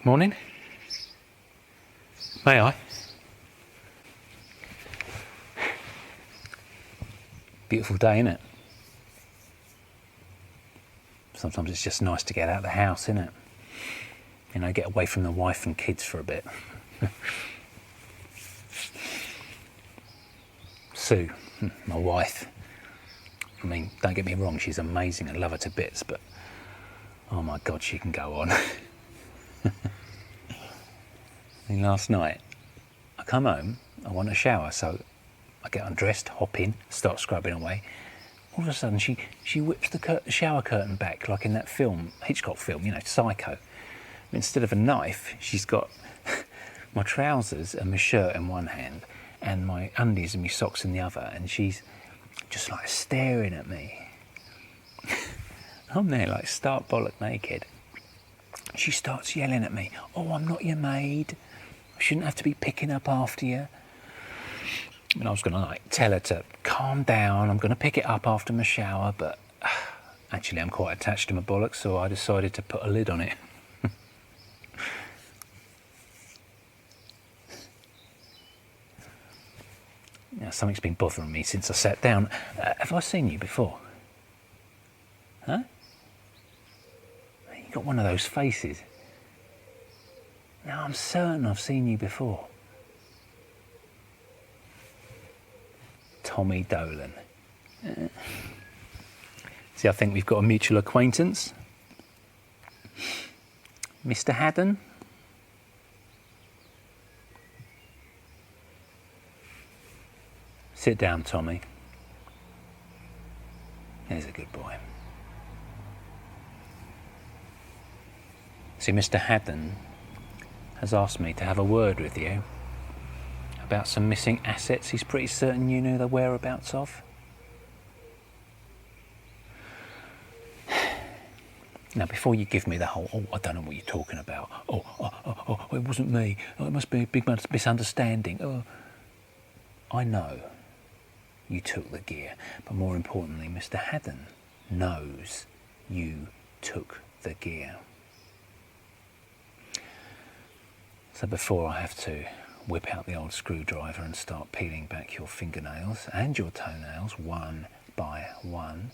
Morning. May I? Beautiful day, isn't it? Sometimes it's just nice to get out of the house, isn't it? You know, get away from the wife and kids for a bit. Sue, my wife. I mean, don't get me wrong, she's amazing. I love her to bits, but oh my God, she can go on. I mean, last night, I come home, I want a shower, so I get undressed, hop in, start scrubbing away. All of a sudden, she whips the shower curtain back, like in that film, Hitchcock film, you know, Psycho. Instead of a knife, she's got my trousers and my shirt in one hand and my undies and my socks in the other, and she's just like staring at me. I'm there like stark bollock naked. She starts yelling at me, "Oh, I'm not your maid. I shouldn't have to be picking up after you." And I was going to like tell her to calm down, I'm going to pick it up after my shower, but actually I'm quite attached to my bollocks, so I decided to put a lid on it. Now, something's been bothering me since I sat down. Have I seen you before? Huh? You got one of those faces. No, I'm certain I've seen you before. Tommy Dolan. See, I think we've got a mutual acquaintance. Mr. Haddon? Sit down, Tommy. There's a good boy. See, Mr. Haddon has asked me to have a word with you about some missing assets he's pretty certain you knew the whereabouts of. Now, before you give me the whole, "Oh, I don't know what you're talking about. Oh, it wasn't me. Oh, it must be a big misunderstanding." Oh, I know you took the gear, but more importantly, Mr. Haddon knows you took the gear. So before I have to whip out the old screwdriver and start peeling back your fingernails and your toenails one by one,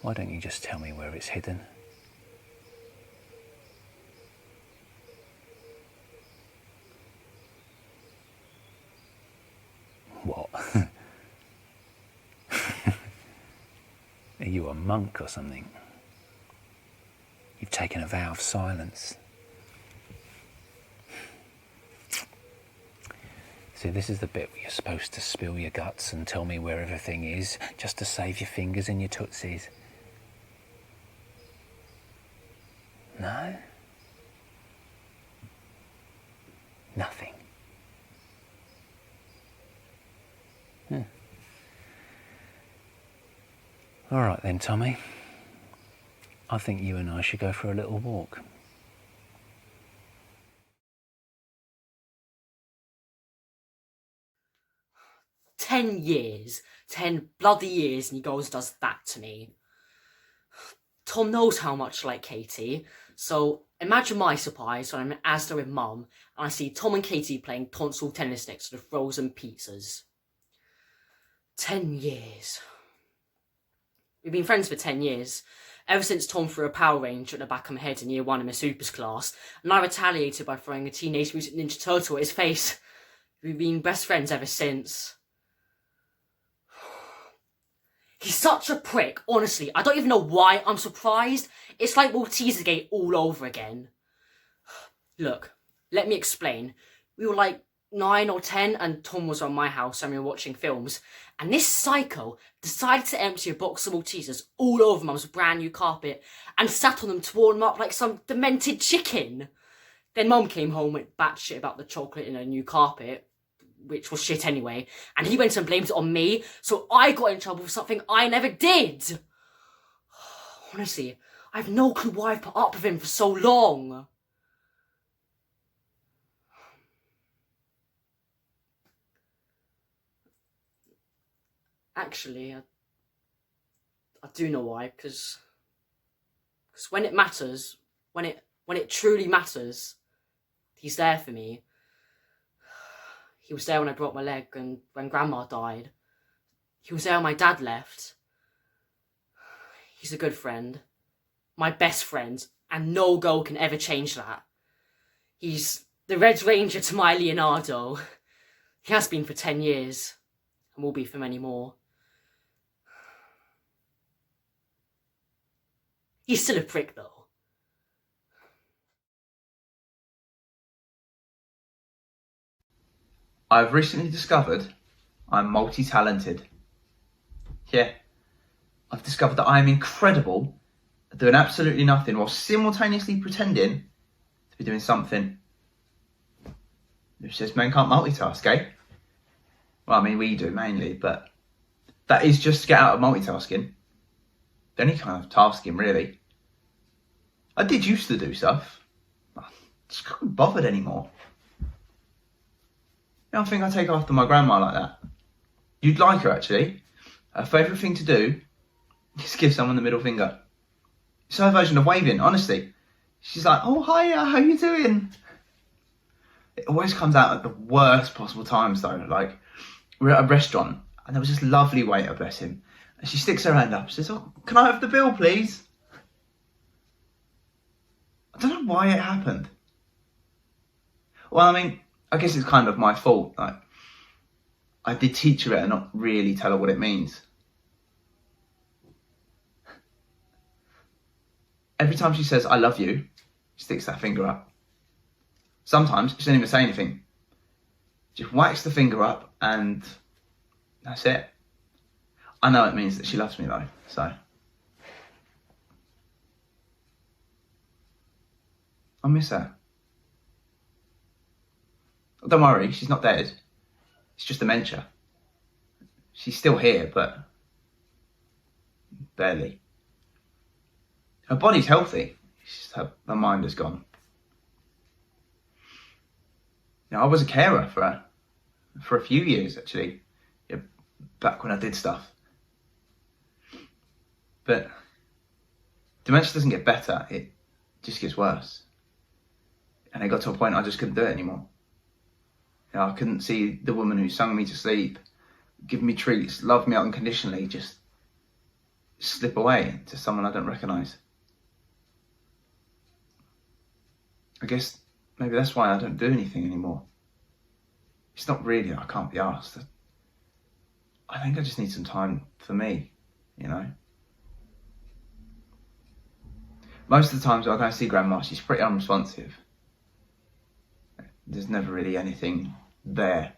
why don't you just tell me where it's hidden? What? Are you a monk or something? You've taken a vow of silence. See, this is the bit where you're supposed to spill your guts and tell me where everything is, just to save your fingers and your tootsies. No? Nothing. All right then, Tommy. I think you and I should go for a little walk. "10 years, 10 bloody years, and he goes and does that to me." Tom knows how much I like Katie, so imagine my surprise when I'm in Asda with Mum and I see Tom and Katie playing console tennis next to the frozen pizzas. 10 years. We've been friends for 10 years, ever since Tom threw a Power Ranger at the back of my head in year 1 of my supers class, and I retaliated by throwing a Teenage Mutant Ninja Turtle at his face. We've been best friends ever since. He's such a prick, honestly. I don't even know why I'm surprised. It's like Maltesergate all over again. Look, let me explain. We were like 9 or 10 and Tom was on my house and we were watching films, and this psycho decided to empty a box of Maltesers all over Mum's brand new carpet and sat on them to warm them up like some demented chicken. Then Mum came home with batshit about the chocolate in her new carpet, which was shit anyway, and he went and blamed it on me, so I got in trouble for something I never did. Honestly, I have no clue why I've put up with him for so long. Actually, I do know why, because when it matters, when it when it truly matters, he's there for me. He was there when I broke my leg and when Grandma died. He was there when my dad left. He's a good friend. My best friend, and no goal can ever change that. He's the Red Ranger to my Leonardo. He has been for 10 years, and will be for many more. He's still a prick, though. I've recently discovered I'm multi-talented. Yeah, I've discovered that I am incredible at doing absolutely nothing while simultaneously pretending to be doing something. Who says men can't multitask, eh? Well, I mean, we do mainly, but that is just to get out of multitasking. Any kind of tasking, really. I did used to do stuff. I just can't be bothered anymore. I think I take after my grandma like that. You'd like her, actually. Her favourite thing to do is give someone the middle finger. It's her version of waving, honestly. She's like, oh, hiya, how you doing? It always comes out at the worst possible times, though. Like, we're at a restaurant, and there was this lovely waiter, bless him. And she sticks her hand up and says, oh, can I have the bill, please? I don't know why it happened. Well, I mean, I guess it's kind of my fault. Like, I did teach her it and not really tell her what it means. Every time she says, I love you, she sticks that finger up. Sometimes she doesn't even say anything. Just whacks the finger up and that's it. I know it means that she loves me though, so. I miss her. Don't worry, she's not dead. It's just dementia. She's still here, but barely. Her body's healthy. It's just her mind is gone. I was a carer for her for a few years, actually. Yeah, back when I did stuff. But dementia doesn't get better, it just gets worse. And it got to a point I just couldn't do it anymore. I couldn't see the woman who sung me to sleep, give me treats, love me unconditionally, just slip away to someone I don't recognise. I guess maybe that's why I don't do anything anymore. It's not really that I can't be asked. I think I just need some time for me, you know. Most of the times when I go and see Grandma, she's pretty unresponsive. There's never really anything there.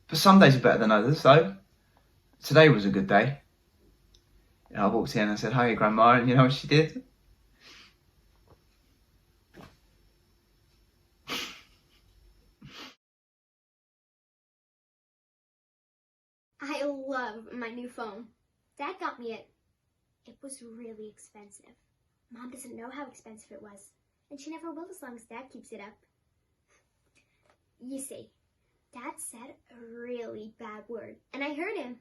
But some days are better than others, so today was a good day. I walked in and I said, hi, Grandma, and you know what she did? I love my new phone. Dad got me it. It was really expensive. Mom doesn't know how expensive it was, and she never will as long as Dad keeps it up. You see, Dad said a really bad word, and I heard him.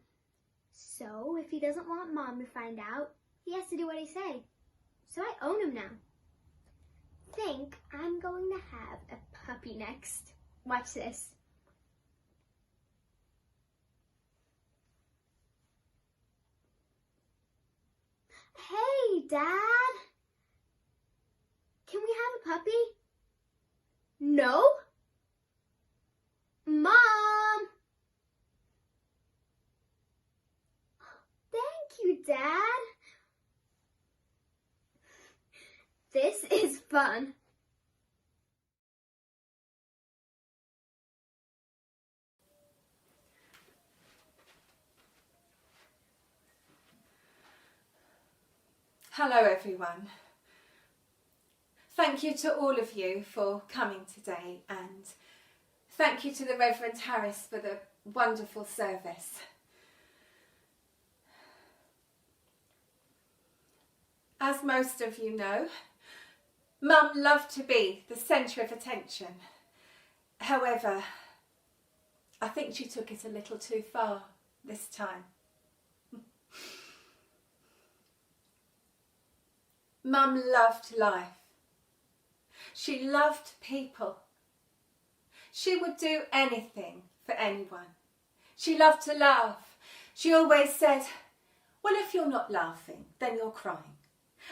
So if he doesn't want Mom to find out, he has to do what I say. So I own him now. Think I'm going to have a puppy next. Watch this. Hey, Dad! Can we have a puppy? No? Mom! Thank you, Dad. This is fun. Hello everyone. Thank you to all of you for coming today, and thank you to the Reverend Harris for the wonderful service. As most of you know, Mum loved to be the centre of attention. However, I think she took it a little too far this time. Mum loved life. She loved people. She would do anything for anyone. She loved to laugh. She always said, well, if you're not laughing, then you're crying.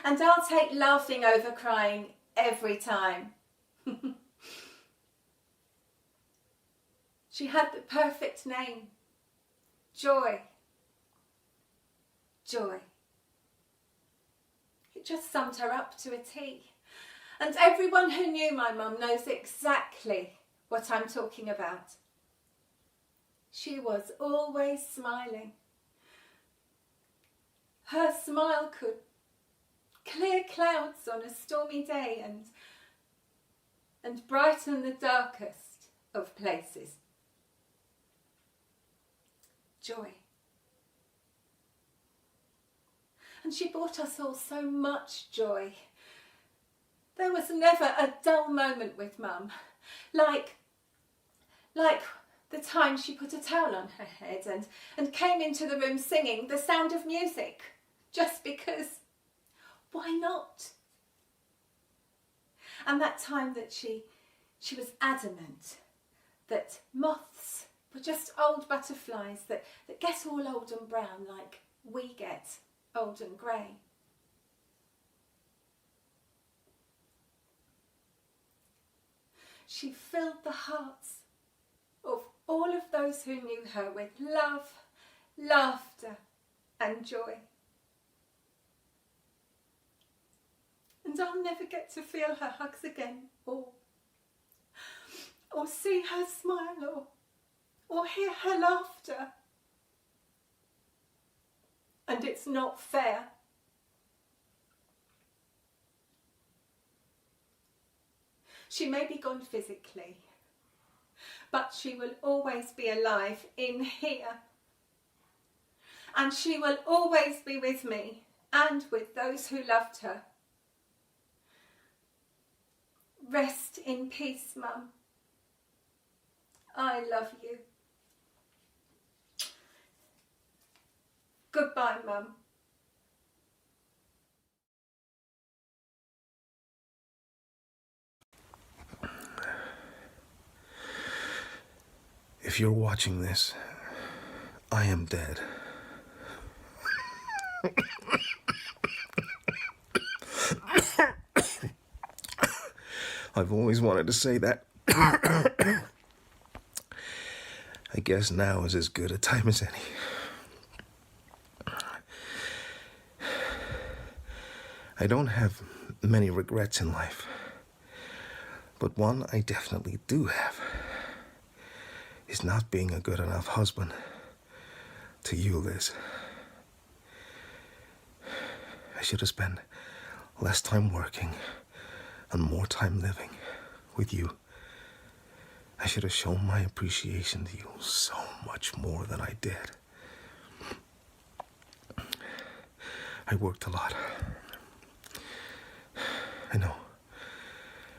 And I'll take laughing over crying every time. She had the perfect name. Joy. Joy. It just summed her up to a T. And everyone who knew my mum knows exactly what I'm talking about. She was always smiling. Her smile could clear clouds on a stormy day and brighten the darkest of places. Joy. And she brought us all so much joy. There was never a dull moment with Mum, like the time she put a towel on her head and came into the room singing The Sound of Music, just because, why not? And that time that she was adamant that moths were just old butterflies that get all old and brown like we get old and grey. She filled the hearts of all of those who knew her with love, laughter and joy. And I'll never get to feel her hugs again or see her smile or hear her laughter. And it's not fair. She may be gone physically, but she will always be alive in here. And she will always be with me and with those who loved her. Rest in peace, Mum. I love you. Goodbye, Mum. If you're watching this, I am dead. I've always wanted to say that. I guess now is as good a time as any. I don't have many regrets in life, but one I definitely do have is not being a good enough husband to you, Liz. I should have spent less time working and more time living with you. I should have shown my appreciation to you so much more than I did. I worked a lot. I know.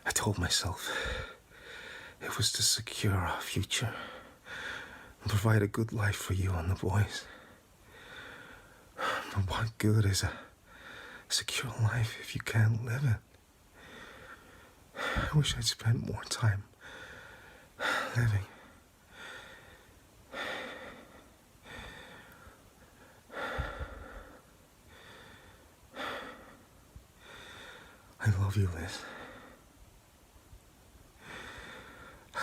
I told myself it was to secure our future and provide a good life for you and the boys. But what good is a secure life if you can't live it? I wish I'd spent more time living. I love you, Liz.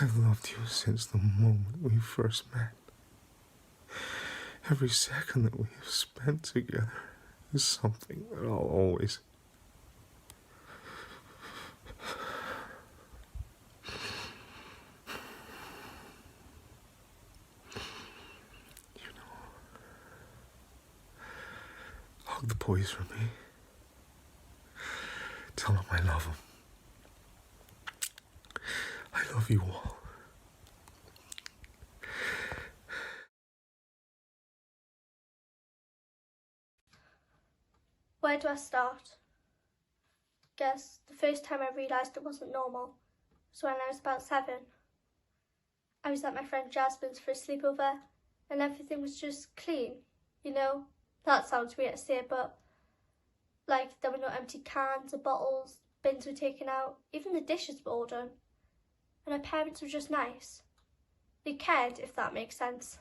I've loved you since the moment we first met. Every second that we have spent together is something that I'll always... Hug the boys for me. Tell them I love them. I love you all. Where do I start? Guess the first time I realised it wasn't normal was when I was about 7. I was at my friend Jasmine's for a sleepover and everything was just clean, you know? That sounds weird to say, but Like, there were no empty cans or bottles, bins were taken out, even the dishes were all done. And her parents were just nice. They cared, if that makes sense.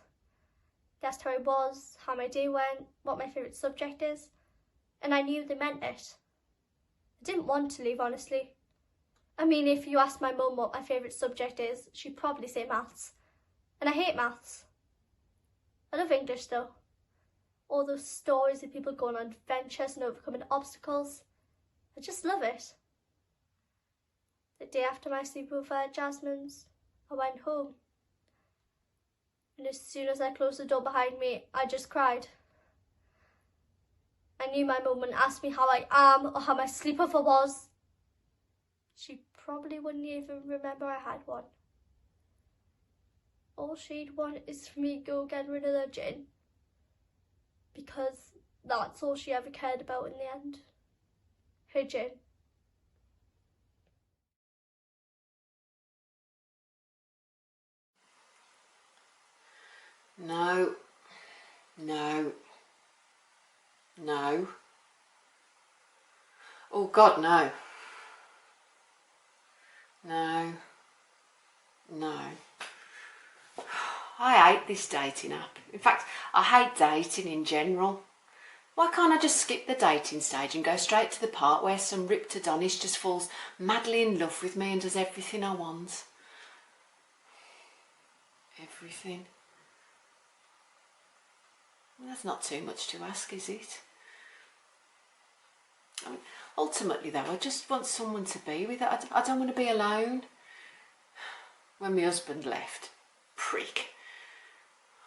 They asked how I was, how my day went, what my favourite subject is, and I knew they meant it. I didn't want to leave, honestly. I mean, if you asked my mum what my favourite subject is, she'd probably say maths. And I hate maths. I love English though. All those stories of people going on adventures and overcoming obstacles. I just love it. The day after my sleepover at Jasmine's, I went home. And as soon as I closed the door behind me, I just cried. I knew my mum wouldn't ask me how I am or how my sleepover was. She probably wouldn't even remember I had one. All she'd want is for me to go get rid of the gin. Because that's all she ever cared about in the end. Her gin. No. No. No. Oh God, no. No. No. I hate this dating app. In fact, I hate dating in general. Why can't I just skip the dating stage and go straight to the part where some ripped Adonis just falls madly in love with me and does everything I want? Everything. Well, that's not too much to ask, is it? I mean, ultimately though, I just want someone to be with. I don't want to be alone. When my husband left, prick,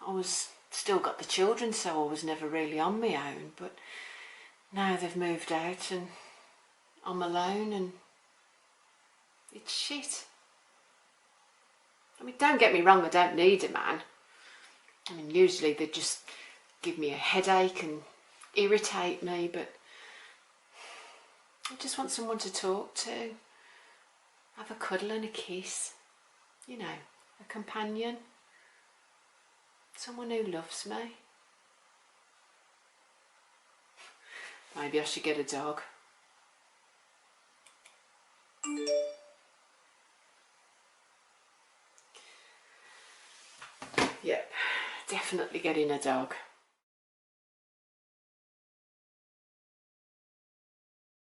I was still got the children, so I was never really on my own, but now they've moved out and I'm alone and it's shit. I mean, don't get me wrong, I don't need a man. I mean, usually they just give me a headache and irritate me, but I just want someone to talk to, have a cuddle and a kiss, you know, a companion. Someone who loves me. Maybe I should get a dog. Yep, definitely getting a dog.